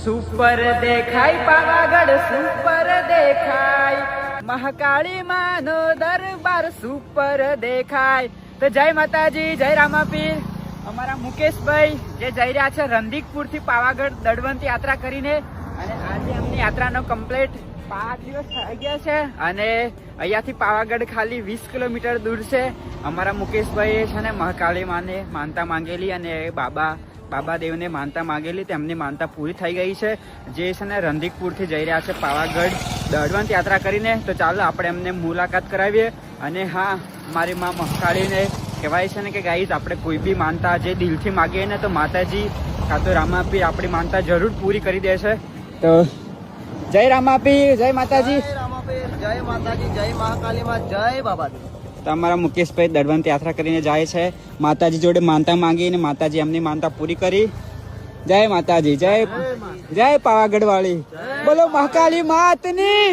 Super દેખાય Pavagadh, super દેખાય મહાકાળી માનો દરબાર, સુપર દેખાય. તો જય માતાજી, જય રામાપીર. અમારા મુકેશભાઈ જે જઈ રહ્યા છે રંધીકપુર થી પાવાગઢ દડવંત યાત્રા કરીને, અને આજે એમની યાત્રાનો કમ્પ્લીટ 5 દિવસ થઈ ગયા છે. અને અહીંયાથી પાવાગઢ ખાલી 20 કિલોમીટર દૂર છે. અમારા મુકેશભાઈ છે ને મહાકાળી માને માનતા માંગેલી, અને બાબા દેવને માનતા માંગેલી, તેમની માનતા પૂરી થઈ ગઈ છે. જે છે ને રંધીકપુર થી જઈ રહ્યા છે પાવાગઢ દડવંત યાત્રા કરીને. તો ચાલો આપણે એમને મુલાકાત કરાવીએ. અને હા, મારી માં મહાકાળીને કહેવાય છે ને કે ગાઈઝ, આપણે કોઈ બી માનતા જે દિલથી માગીએ ને તો માતાજી કાં તો રામાપીર આપણી માનતા જરૂર પૂરી કરી દેશે. તો જય રામાપીર, જય માતાજી. જય રામાપીર, જય માતાજી, જય મહાકાળી માં, જય બાબા. તમારા મુકેશભાઈ દડવંત યાત્રા કરીને જાય છે. માતાજી જોડે માનતા માંગીને માતાજી એમની માનતા પૂરી કરી. જય માતાજી, જય પાવાગઢ વાળી. બોલો મહાકાળી માતની.